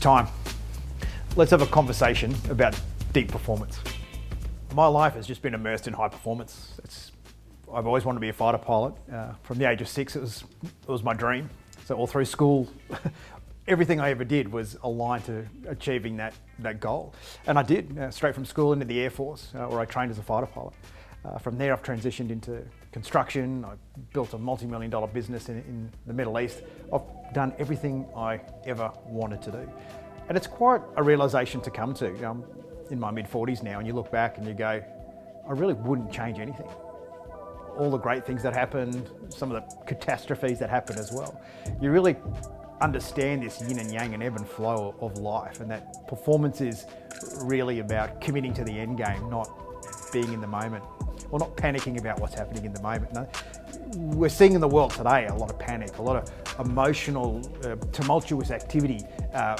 time. Let's have a conversation about deep performance. My life has just been immersed in high performance. I've always wanted to be a fighter pilot. From the age of 6, it was my dream. So all through school, everything I ever did was aligned to achieving that goal. And I did, straight from school into the Air Force, where I trained as a fighter pilot. From there, I've transitioned into construction. I built a multi-million-dollar business in the Middle East. I've done everything I ever wanted to do. And it's quite a realization to come to. I'm in my mid-40s now, and you look back and you go, I really wouldn't change anything. All the great things that happened, some of the catastrophes that happened as well. You really understand this yin and yang and ebb and flow of life, and that performance is really about committing to the end game, not being in the moment, or not panicking about what's happening in the moment. No, we're seeing in the world today a lot of panic, a lot of emotional, tumultuous activity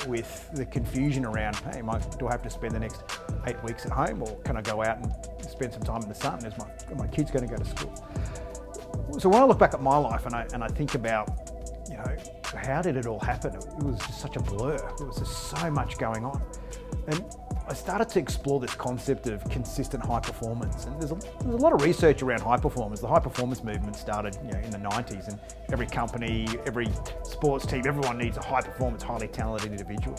with the confusion around, hey, do I have to spend the next 8 weeks at home, or can I go out and spend some time in the sun? Is my kids going to go to school? So when I look back at my life and I think about, how did it all happen? It was just such a blur. There was just so much going on. And I started to explore this concept of consistent high performance. And there's a lot of research around high performance. The high performance movement started in the 90s, and every company, every sports team, everyone needs a high performance, highly talented individual.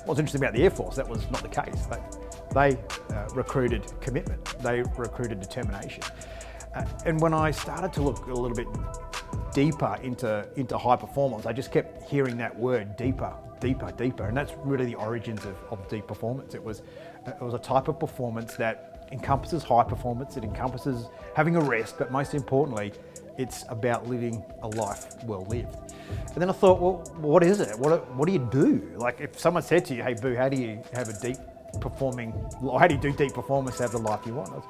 What's interesting about the Air Force, that was not the case. They recruited commitment. They recruited determination. And when I started to look a little bit deeper into high performance, I just kept hearing that word, deeper, deeper, deeper. And that's really the origins of deep performance. It was a type of performance that encompasses high performance, it encompasses having a rest, but most importantly, it's about living a life well lived. And then I thought, well, what is it? What do you do? Like, if someone said to you, hey, Boo, how do you have a deep performing, or how do you do deep performance to have the life you want?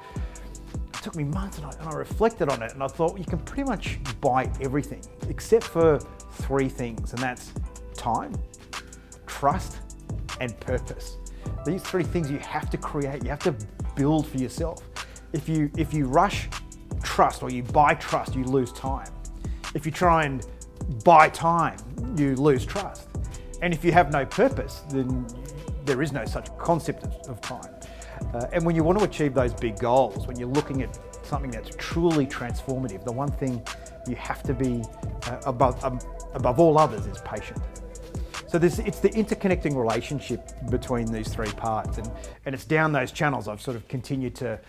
It took me months, and I reflected on it, and I thought, you can pretty much buy everything except for 3 things, and that's time, trust, and purpose. These 3 things you have to create, you have to build for yourself. If you rush trust, or you buy trust, you lose time. If you try and buy time, you lose trust. And if you have no purpose, then there is no such concept of time. And when you want to achieve those big goals, when you're looking at something that's truly transformative, the one thing you have to be above all others is patient. So it's the interconnecting relationship between these 3 parts, and it's down those channels I've sort of continued to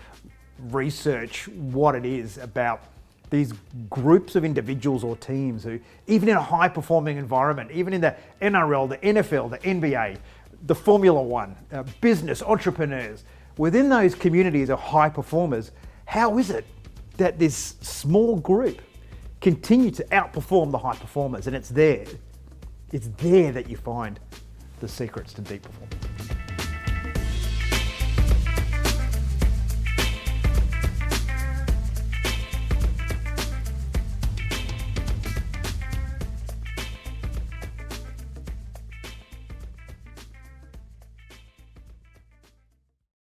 research what it is about these groups of individuals or teams who, even in a high-performing environment, even in the NRL, the NFL, the NBA, the Formula One, business, entrepreneurs, within those communities of high performers, how is it that this small group continue to outperform the high performers? And it's there that you find the secrets to deep performance.